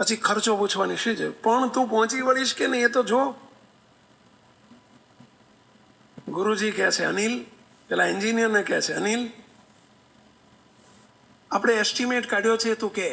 પછી ખર્ચો પૂછવાની શી છે? પણ તું પહોંચી વળીશ કે નહીં એ તો જો. ગુરુજી કહે છે અનિલ, પેલા એન્જિનિયરને કહે છે અનિલ, આપણે એસ્ટિમેટ કાઢ્યો છે, તું કે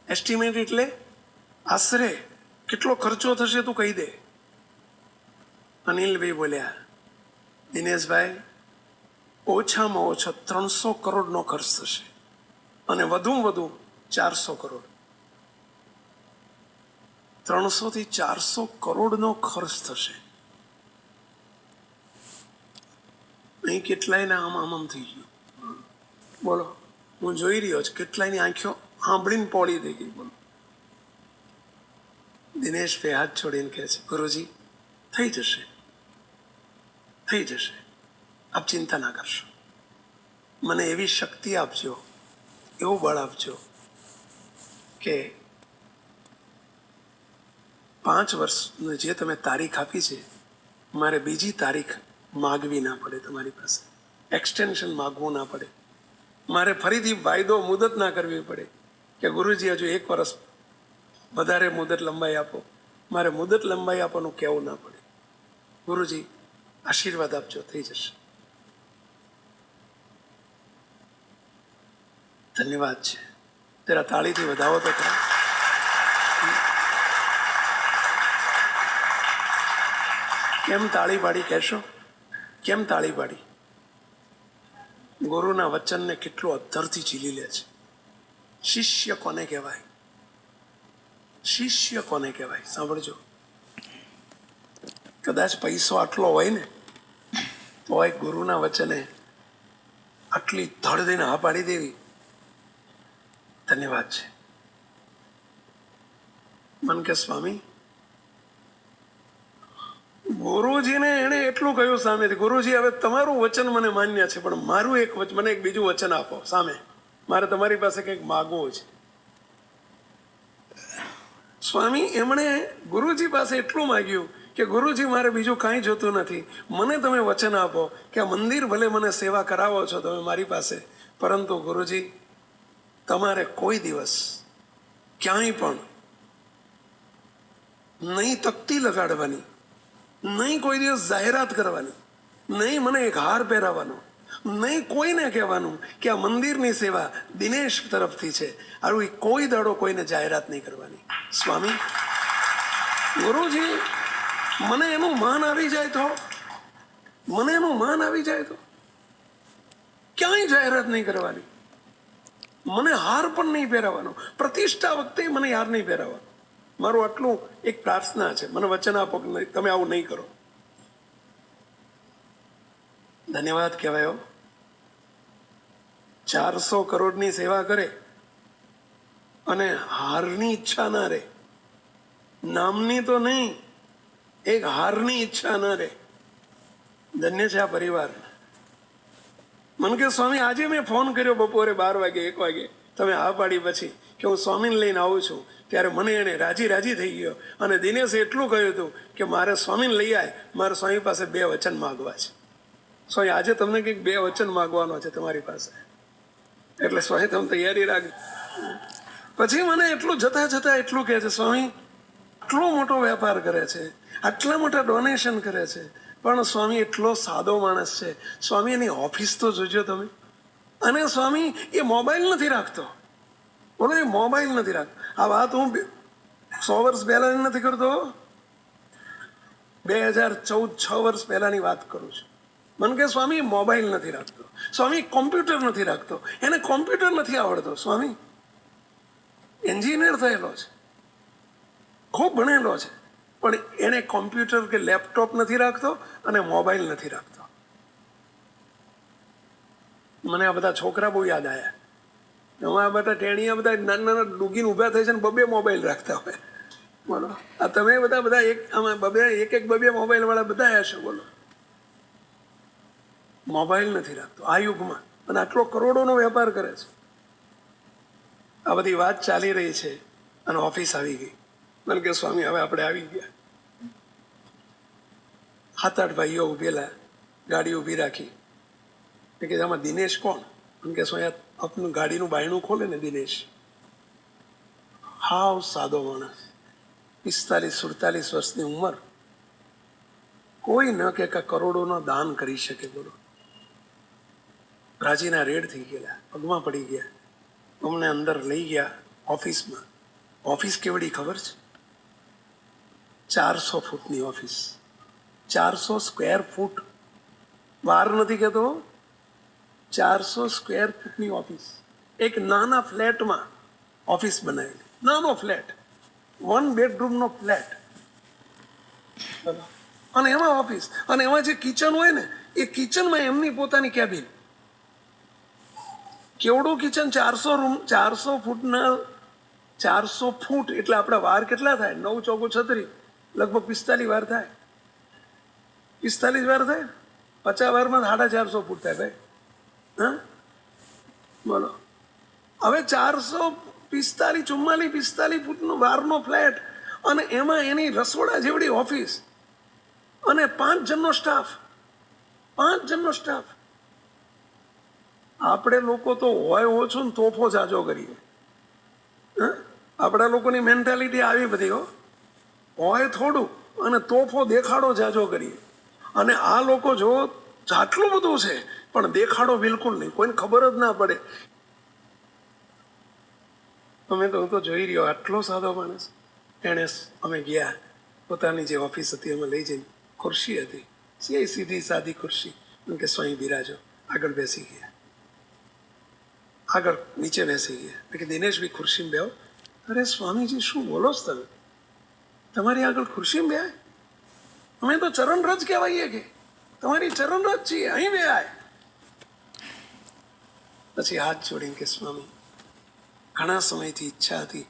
એસ્ટિમેટ એટલે આશરે કેટલો ખર્ચો થશે તું કહી દે. અનિલભાઈ બોલ્યા, દિનેશભાઈ, ઓછામાં ઓછો 300 કરોડનો ખર્ચ થશે અને વધુમાં વધુ 400 કરોડ. 300 થી 400 કરોડનો ખર્ચ થશે. અહીં કેટલાયને આમ થઈ ગયું. બોલો, હું જોઈ રહ્યો છું કેટલાયની આંખો સાંભળીને પોળી થઈ ગઈ. બોલો. દિનેશભાઈ હાથ છોડીને કહે છે, ગુરુજી થઈ જશે, થઈ જશે, આપ ચિંતા ના કરશો. મને એવી શક્તિ આપજો, એવું બળ આપજો કે 5 વર્ષની જે તમે તારીખ આપી છે, મારે બીજી તારીખ માગવી ના પડે, તમારી પાસે એક્સટેન્શન માગવું ના પડે, મારે ફરીથી વાયદો મુદત ના કરવી પડે કે ગુરુજી હજુ 1 વર્ષ વધારે મુદત લંબાઈ આપો. મારે મુદત લંબાઈ આપવાનું કહેવું ના પડે. ગુરુજી આશીર્વાદ આપજો, થઈ જશે. ધન્યવાદ છે. તેરા તાળીથી વધાવો તો ખરા. કેમ તાળી પાડી કહેશો? કેમ તાળી પાડી? ગુરુના વચનને કેટલું અધરથી ઝીલી લે છે. શિષ્ય કોને કહેવાય? શિષ્ય કોને કહેવાય? સાંભળજો. કદાચ પૈસો આટલો હોય ને તો એક ગુરુના વચને આટલી ધડ દઈને હા પાડી દેવી. ધન્યવાદ છે. મન કે સ્વામી, ગુરુજીને એને એટલું કહ્યું સામેથી, ગુરુજી હવે તમારું વચન મને માન્ય છે, પણ મારું મને એક બીજું વચન આપો સામે, મારે તમારી પાસે કંઈક માગવું છે. સ્વામી એમણે ગુરુજી પાસે એટલું માગ્યું કે ગુરુજી મારે બીજું કાંઈ જોતું નથી, મને તમે વચન આપો કે આ મંદિર ભલે મને સેવા કરાવો છો તમે મારી પાસે, પરંતુ ગુરુજી તમારે કોઈ દિવસ ક્યાંય પણ નહીં તકતી લગાડવાની, નહીં કોઈ દિવસ જાહેરાત કરવાની, નહીં મને એક હાર પહેરાવાનો, નહીં કોઈને કહેવાનું કે આ મંદિરની સેવા દિનેશ તરફથી છે, આવી કોઈ દાડો કોઈને જાહેરાત નહીં કરવાની. સ્વામી, ગુરુજી મને એનું માન આવી જાય તો, મને એનું માન આવી જાય તો ક્યાંય જાહેરાત નહીં કરવાની, મને હાર પણ નહીં પહેરાવાનો, પ્રતિષ્ઠા વખતે મને હાર નહીં પહેરાવાનો. મારું આટલું એક પ્રાર્થના છે, મને વચન આપો કે તમે આવું નહીં કરો. ધન્યવાદ કહેવાયો. 400 કરોડની સેવા કરે અને હારની ઈચ્છા ના રહે, નામની તો નહીં, એક હારની ઈચ્છા ના રહે. ધન્ય છે આ પરિવાર. મને કે સ્વામી આજે મેં ફોન કર્યો બપોરે 12 વાગે 1 વાગે, તમે હા પાડી પછી કે હું સ્વામીને લઈને આવું છું, ત્યારે મને એને રાજી થઈ ગયો અને દિનેશે એટલું કહ્યું હતું કે મારે સ્વામીને લઈ આય, મારે સ્વામી પાસે 2 વચન માગવા છે. સ્વામી આજે તમને કંઈક 2 વચન માગવાનો છે તમારી પાસે, એટલે સ્વામી તમે તૈયારી રાખજો. પછી મને એટલું જતા એટલું કહે છે, સ્વામી આટલો મોટો વેપાર કરે છે, આટલા મોટા ડોનેશન કરે છે, પણ સ્વામી એટલો સાદો માણસ છે. સ્વામી એની ઓફિસ તો જોજો તમે. અને સ્વામી એ મોબાઈલ નથી રાખતો. બોલો, એ મોબાઈલ નથી રાખતો. આ વાત હું 100 વર્ષ પહેલાની નથી કરતો, 2014 6 વર્ષ પહેલાની વાત કરું છું. મને કે સ્વામી મોબાઈલ નથી રાખતો, સ્વામી કોમ્પ્યુટર નથી રાખતો, એને કોમ્પ્યુટર નથી આવડતો. સ્વામી એન્જિનિયર થયેલો છે, ખૂબ ભણેલો છે, પણ એને કોમ્પ્યુટર કે લેપટોપ નથી રાખતો અને મોબાઈલ નથી રાખતો. મને આ બધા છોકરા બહુ યાદ આવ્યા. અમારા બધા ટેણીયા બધા નાના ડૂગીને ઊભા થઈ છે ને 2 મોબાઈલ રાખતા હોય. બોલો, આ તમે બધા એક મોબાઈલ વાળા બધા આવ્યા છો. બોલો, મોબાઈલ નથી રાખતો આ યુગમાં, અને આટલો કરોડોનો વેપાર કરે છે. આ બધી વાત ચાલી રહી છે અને ઓફિસ આવી ગઈ. મને કે સ્વામી હવે આપણે આવી ગયા. 7-8 ભાઈઓ ઉભેલા, ગાડી ઊભી રાખી. કે આમાં દિનેશ કોણ? મને કે સ્વામી આપનું ગાડીનું બાયણું ખોલે ને દિનેશ. હાવ સાદો માણસ, 45-47 વર્ષની ઉંમર. કોઈ ન કે કરોડોનો દાન કરી શકે. બોલો, રાજીના રેડ થઈ ગયેલા, પગમાં પડી ગયા. અમને અંદર લઈ ગયા ઓફિસમાં. ઓફિસ કેવડી ખબર છે? 400 ફૂટની ઓફિસ, 400 સ્ક્વેર ફૂટ. વાર નથી કહેતો, 400 સ્ક્વેર ફૂટની ઓફિસ. એક નાના ફ્લેટમાં ઓફિસ બનાવેલી, નાનો ફ્લેટ, 1 બેડરૂમનો ફ્લેટ, અને એમાં ઓફિસ. અને એમાં જે કિચન હોય ને, એ કિચનમાં એમની પોતાની કેબિન. કેવડું કિચન! 400 રૂમ, 400 ફૂટના, 400 ફૂટ એટલે આપણા વાર કેટલા થાય? 9 ચોકો 36, લગભગ 45 વાર થાય. 45 વાર થાય. 50 વારમાં 450 ફૂટ થાય ભાઈ. હા, બોલો. હવે 445 ફૂટનો વારનો ફ્લેટ, અને એમાં એની રસોડા જેવડી ઓફિસ, અને 5 જણનો સ્ટાફ. 5 જણનો સ્ટાફ. આપણે લોકો તો હોય ઓછું ને તોફો જાજો કરીએ. આપણા લોકોની મેન્ટાલિટી આવી બધી હો, હોય થોડું અને તોફો દેખાડો જાજો કરીએ. અને આ લોકો જો આટલું બધું છે પણ દેખાડો બિલકુલ નહીં, કોઈને ખબર જ ના પડે. અમે તો, હું તો જોઈ રહ્યો, આટલો સાદો માણસ. એણે, અમે ગયા, પોતાની જે ઓફિસ હતી એમાં લઈ જઈને, ખુરશી હતી, સીધી સાદી ખુરશી. એમ કે સ્વામી બિરાજો. આગળ બેસી ગયા, આગળ નીચે બેસી ગયા. કે દિનેશભાઈ ખુરશીમાં બેહો. અરે સ્વામીજી, શું બોલો છો તમે? તમારી આગળ ખુરશીમાં બેહાય? અમે તો ચરણરજ કહેવાઈએ, કે તમારી ચરણરજ છીએ, અહીં બેહાય. પછી હાથ જોડીને કે સ્વામી, ઘણા સમયથી ઈચ્છા હતી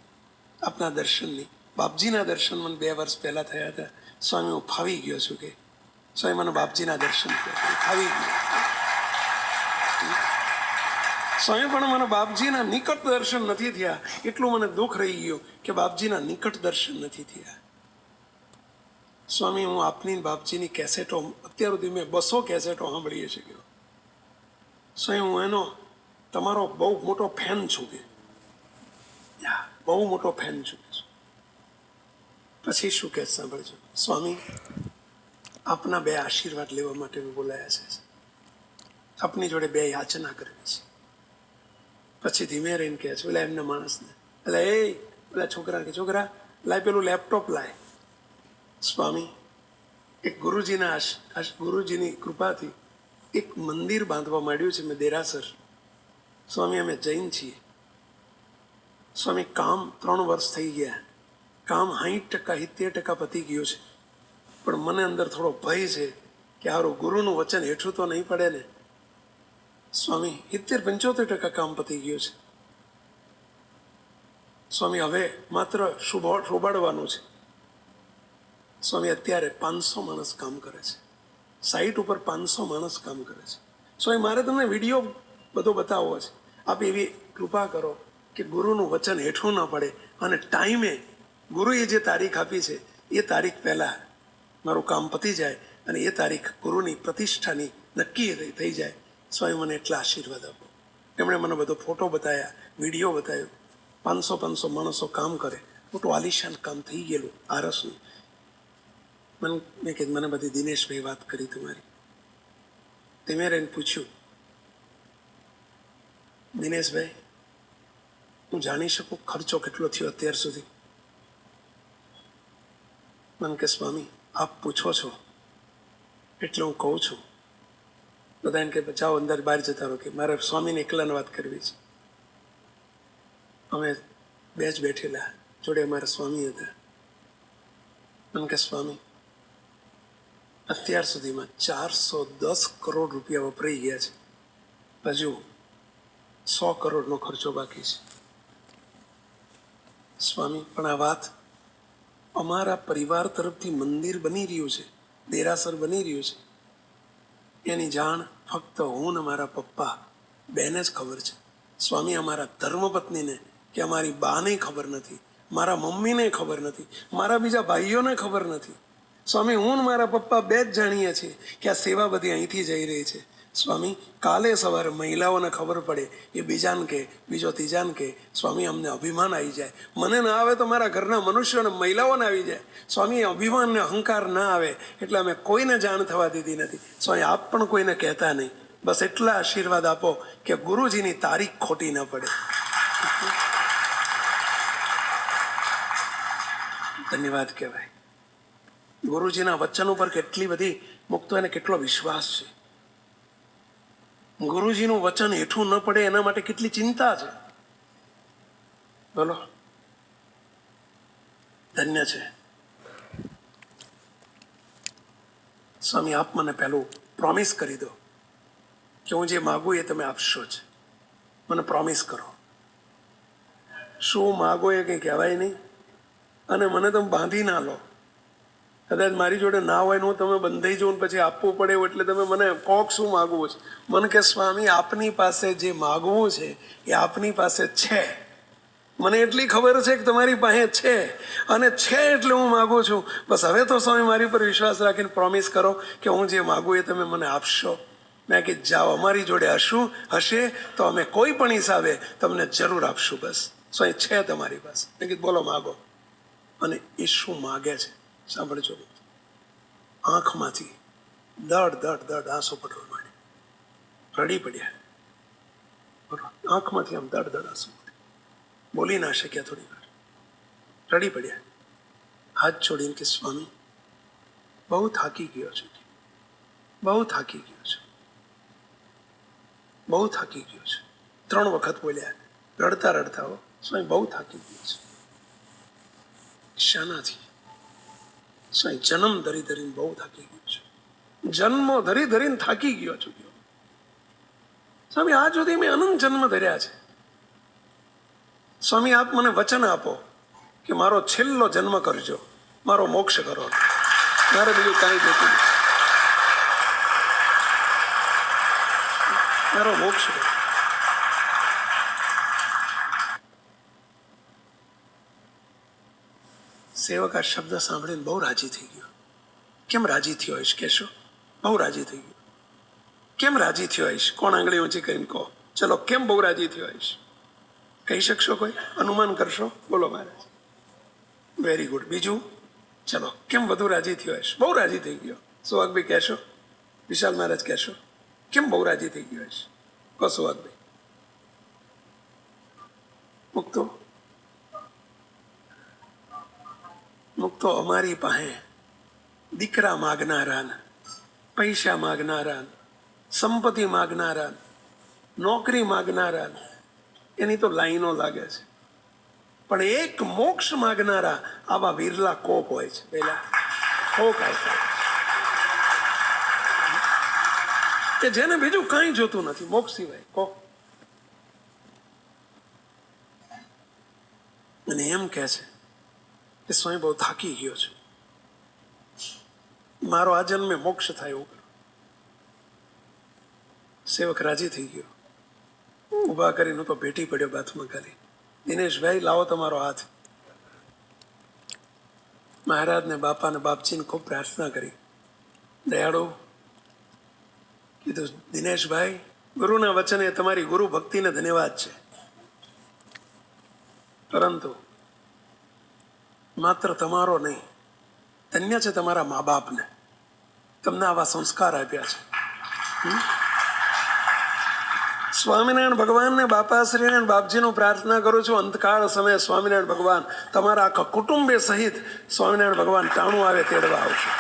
આપના દર્શનની. બાપજીના દર્શન મને 2 વર્ષ પહેલા થયા હતા. સ્વામી, હું ફાવી ગયો છું. કે સ્વામી, મને બાપજીના દર્શન થયા, ફાવી ગયો. સ્વામી, પણ મને બાપજીના નિકટ દર્શન નથી થયા, એટલું મને દુઃખ રહી ગયું કે બાપજીના નિકટ દર્શન નથી થયા. સ્વામી, હું આપની બાપજીની કેસેટો, અત્યાર સુધી મેં 200 કેસેટો સાંભળીએ છીએ. સ્વામી, હું એનો તમારો બહુ મોટો ફેન છું. કે બહુ મોટો ફેન છું. પછી શું કે સાંભળજો સ્વામી, આપના 2 આશીર્વાદ લેવા માટે મેં બોલાયા છે. આપની જોડે 2 યાચના કરવી છે. પછી ધીમે રહીને કહે છે પેલા એમના માણસને, એટલે પેલા છોકરા કે છોકરા લાય પેલું લેપટોપ લાય. સ્વામી, એક ગુરુજીની કૃપાથી એક મંદિર બાંધવા માંડ્યું છે મેં, દેરાસર. સ્વામી, અમે જૈન છીએ. સ્વામી, કામ 3 વર્ષ થઈ ગયા. કામ 60%, 70% પતી ગયું છે. પણ મને અંદર થોડો ભય છે કે હારું ગુરુનું વચન હેઠું તો નહીં પડે ને. સ્વામી, 70-75% કામ પતી ગયું છે. સ્વામી, હવે માત્ર શોભાડવાનું છે. સ્વામી, અત્યારે 500 માણસ કામ કરે છે. સાઈટ ઉપર 500 માણસ કામ કરે છે. સ્વામી, મારે તમને વિડીયો બધો બતાવવો છે. આપ એવી કૃપા કરો કે ગુરુનું વચન હેઠું ન પડે, અને ટાઈમે ગુરુએ જે તારીખ આપી છે એ તારીખ પહેલાં મારું કામ પતી જાય, અને એ તારીખ ગુરુની પ્રતિષ્ઠાની નક્કી થઈ જાય. સ્વામી, મને એટલા આશીર્વાદ આપો. એમણે મને બધો ફોટો બતાવ્યા, વિડીયો બતાવ્યો. 500 માણસો કામ કરે, મોટું આલિશાન કામ થઈ ગયેલું આરસનું. મેં કીધું, મને બધી દિનેશભાઈ વાત કરી તમારી. તેમે રહીને પૂછ્યું, દિનેશભાઈ, હું જાણી શકું ખર્ચો કેટલો થયો અત્યાર સુધી? મને કે સ્વામી, આપ પૂછો છો એટલે હું કહું છું. બધા એને કે જાઓ અંદર બહાર જતા રહો, કે મારે સ્વામીને એકલાને વાત કરવી છે. અમે 2 જ બેઠેલા, જોડે અમારા સ્વામી હતા. મને કે સ્વામી, અત્યાર સુધીમાં 410 કરોડ રૂપિયા વપરાઈ ગયા છે. હજુ 100 કરોડનો ખર્ચો બાકી છે. સ્વામી, પણ આ વાત અમારા પરિવાર તરફથી મંદિર બની રહ્યું છે, દેરાસર બની રહ્યું છે, એની જાણ ફક્ત હું ને મારા પપ્પા બેને જ ખબર છે. સ્વામી, અમારા ધર્મપત્નીને કે અમારી બાને ખબર નથી, મારા મમ્મીને ખબર નથી, મારા બીજા ભાઈઓને ખબર નથી. સ્વામી, હું ને મારા પપ્પા 2 જ જાણીએ છીએ કે આ સેવા બધી અહીંથી જઈ રહી છે. સ્વામી કાલે સવારે મહિલાઓને ખબર પડે, એ બીજાને કે, બીજો ત્રીજાને કે, સ્વામી અમને અભિમાન આવી જાય, મને ના આવે તો મારા ઘરના મનુષ્યોને મહિલાઓને આવી જાય, સ્વામી અભિમાન ને અહંકાર ના આવે એટલે અમે કોઈને જાણ થવા દીધી નથી. સ્વામી આપ પણ કોઈને કહેતા નહીં, બસ એટલા આશીર્વાદ આપો કે ગુરુજીની તારીખ ખોટી ન પડે. ધન્યવાદ કહેવાય. ગુરુજીના વચન ઉપર કેટલી બધી મુક્તો એને કેટલો વિશ્વાસ છે. ગુરુજીનું વચન હેઠું ન પડે એના માટે કેટલી ચિંતા છે. બોલો, ધન્ય છે. સ્વામી આપ મને પહેલું પ્રોમિસ કરી દો કે હું જે માગું એ તમે આપશો જ. મને પ્રોમિસ કરો. શું માગો એ કંઈ કહેવાય નહીં, અને મને તમે બાંધી ના લો. કદાચ મારી જોડે ના હોય ને હું તમે બંધાઈ જાઉં પછી આપવું પડે એટલે તમે મને કોક શું માગવું છે. મને કે સ્વામી આપની પાસે જે માગવું છે એ આપની પાસે છે. મને એટલી ખબર છે કે તમારી પાસે છે, અને છે એટલે હું માગું છું. બસ હવે તો સ્વામી મારી પર વિશ્વાસ રાખીને પ્રોમિસ કરો કે હું જે માગું એ તમે મને આપશો. મેં કે જાઓ, અમારી જોડે હશે તો અમે કોઈ પણ હિસાબે તમને જરૂર આપશું. બસ સ્વામી છે તમારી પાસે. મેં કીધું બોલો માગો. અને એ શું માગે છે સાંભળજો. આંખમાંથી દડ દડ દડ આંસુ પડવા માંડે, રડી પડ્યા. આંખમાંથી આમ દડ દડ આંસુ પડે, બોલી ના શક્યા. થોડી વાર રડી પડ્યા, હાથ છોડીને કે સ્વામી બહુ થાકી ગયો છું, બહુ થાકી ગયો છું, બહુ થાકી ગયો છું. 3 વખત બોલ્યા, રડતા રડતા. હો સ્વામી બહુ થાકી ગયો છું. શાનાથી? સ્વામી જન્મ ધરી ધરીને બહુ થાકી ગયો છું, જન્મો ધરી ધરીને થાકી ગયો છું. સ્વામી આજ સુધી મેં અનંત જન્મ ધર્યા છે. સ્વામી આપ મને વચન આપો કે મારો છેલ્લો જન્મ કરજો, મારો મોક્ષ કરો, મારે બીજું કાંઈ જોતું નથી, મારો મોક્ષ કરો. સેવક આ શબ્દ સાંભળીને બહુ રાજી થઈ ગયો. કેમ રાજી થયો હઈશ કહેશો? બહુ રાજી થઈ ગયો. કેમ રાજી થયો હઈશ? કોણ આંગળી ઊંચી કરીને કહો. ચલો, કેમ બહુ રાજી થયો હઈશ? કહી શકશો? કોઈ અનુમાન કરશો? બોલો મહારાજ. Very good. બીજું? ચલો, કેમ વધુ રાજી થયો હઈશ? બહુ રાજી થઈ ગયો. સુહાગભાઈ કહેશો? વિશાલ મહારાજ કહેશો? કેમ બહુ રાજી થઈ ગયો હઈશ? કહો સુહાગભાઈ. મુક્તો અમારી પાસે દીકરા માગનારા, પૈસા માગનારા, સંપત્તિ માગનારા, નોકરી માગનારા, એની તો લાઈનો લાગે છે. પણ એક મોક્ષ માગનારા આવા વિરલા કોક હોય છે. પેલા કોક આવતા કે જેને બીજું કાંઈ જોતું નથી મોક્ષ સિવાય. કોક. અને એમ કહે છે કે સ્વામી બહુ થાકી ગયો છું, મારો આ જન્મે મોક્ષ થાય એવું કરો. સેવક રાજી થઈ ગયો, ઊભા કરીને તો ભેટી પડ્યો બાથમાં ખાલી. દિનેશભાઈ લાવો તમારો હાથ. મહારાજને બાપાને બાપજીને ખૂબ પ્રાર્થના કરી. દયાળુ કીધું, દિનેશભાઈ ગુરુના વચને તમારી ગુરુ ભક્તિને ધન્યવાદ છે, પરંતુ માત્ર તમારો નહીં, ધન્ય છે તમારા મા બાપને, તમને આવા સંસ્કાર આપ્યા છે. સ્વામિનારાયણ ભગવાનને બાપાશ્રીને બાપજીનું પ્રાર્થના કરું છું, અંતકાળ સમયે સ્વામિનારાયણ ભગવાન તમારા આખા કુટુંબે સહિત સ્વામિનારાયણ ભગવાન ટાણું આવે તેડવા આવશે.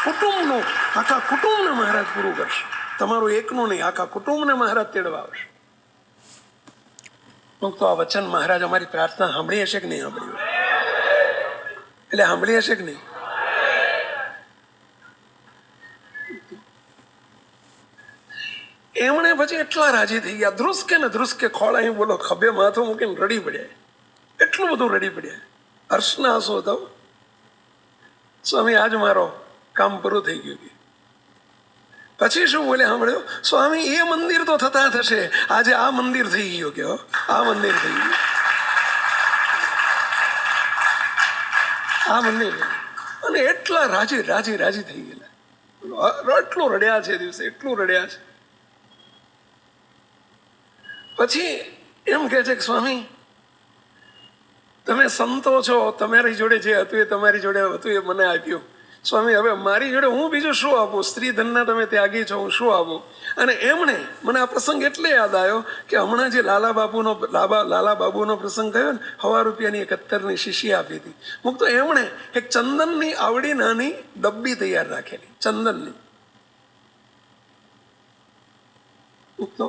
કુટુંબનું, આખા કુટુંબને મહારાજ પૂરું કરશે. તમારું એકનું નહીં, આખા કુટુંબને મહારાજ તેડવા આવશે. તો આ વચન મહારાજ અમારી પ્રાર્થના સાંભળી હશે કે નહીં સાંભળી? એટલે સાંભળી હશે કે નહીં? એમણે પછી એટલા રાજી થઈ ગયા, ધ્રુસકે ને ધ્રુસકે ખોળા બોલો ખભે માથું મૂકીને રડી પડ્યા. એટલું બધું રડી પડ્યા, હર્ષના આંસુ હતા. સ્વામી આજ મારો કામ પૂરું થઈ ગયું. પછી શું બોલે સાંભળ્યો? સ્વામી એ મંદિર તો થતા થશે, આજે આ મંદિર થઈ ગયું. કે આ મંદિર થઈ ગયું, આ મંદિર. અને એટલા રાજી રાજી રાજી થઈ ગયેલા, એટલું રડ્યા છે દિવસે, એટલું રડ્યા છે. પછી એમ કહે છે કે સ્વામી તમે સંતો છો, તમારી જોડે જે હતું એ તમારી જોડે હતું એ મને આપ્યું. સ્વામી હવે મારી જોડે હું બીજું શું આપું? સ્ત્રી ધનના તમે ત્યાગી છો, હું શું આપું? અને એમણે મને આ પ્રસંગ એટલે યાદ આવ્યો કે હમણાં જે લાલા બાબુનો પ્રસંગ થયો ને, 1,000 રૂપિયાની 71ની શીશી આપી હતી. મુક તો એમણે એક ચંદનની આવડી નાની ડબ્બી તૈયાર રાખેલી, ચંદનની. તો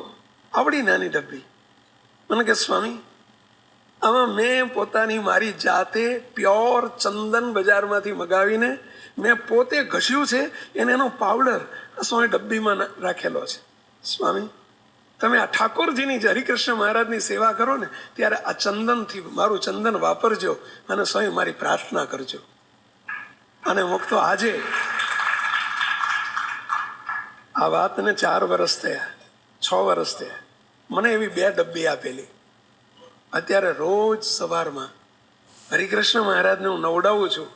આવડી નાની ડબ્બી. મને કે સ્વામી આમાં મેં પોતાની મારી જાતે પ્યોર ચંદન બજારમાંથી મગાવીને મેં પોતે ઘસ્યું છે, એનો પાવડર સ્વામી ડબ્બીમાં રાખેલો છે. સ્વામી તમે આ ઠાકોરજીની હરિકૃષ્ણ મહારાજની સેવા કરો ને ત્યારે આ ચંદનથી મારું ચંદન વાપરજો અને સ્વામી મારી પ્રાર્થના કરજો. અને મુક્તો આજે આ વાતને 4 વર્ષ થયા, 6 વર્ષ થયા, મને એવી 2 ડબ્બી આપેલી. અત્યારે રોજ સવારમાં હરિકૃષ્ણ મહારાજને હું નવડાવું છું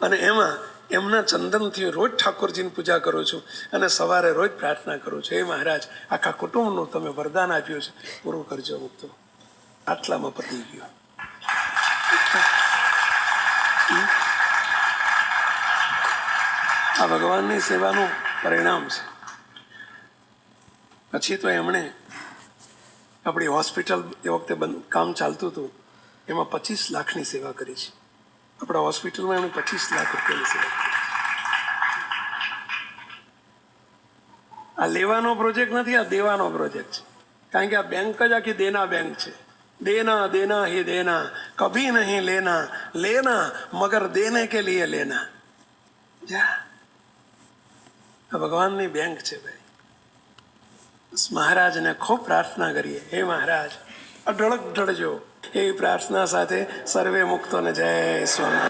અને એમાં એમના ચંદનથી રોજ ઠાકોરજીની પૂજા કરું છું અને સવારે રોજ પ્રાર્થના કરું છું, હે મહારાજ આખા કુટુંબનું તમે વરદાન આપ્યું છે, પૂરું કરજો. મુક્તો આટલામાં પતી ગયો. આ ભગવાનની સેવાનું પરિણામ છે. પછી તો એમણે આપણી હોસ્પિટલ એ વખતે કામ ચાલતું હતું, એમાં 25 લાખની સેવા કરી છે. આપણા હોસ્પિટલમાં એમણે 25 લાખ રૂપિયાની સેવા કરી. આ લેવાનો પ્રોજેક્ટ નથી, આ દેવાનો પ્રોજેક્ટ છે. કારણ કે આ બેંક જ આખી દેના બેંક છે. દેના દેના હી દેના, કભી નહીં લેના, લેના મગર દેને કે લીએ લેના. આ ભગવાનની બેંક છે ભાઈ. મહારાજને ખૂબ પ્રાર્થના કરીએ, હે મહારાજ અઢળક ઢળજો. એવી પ્રાર્થના સાથે સર્વે મુક્તોને જય સ્વામી.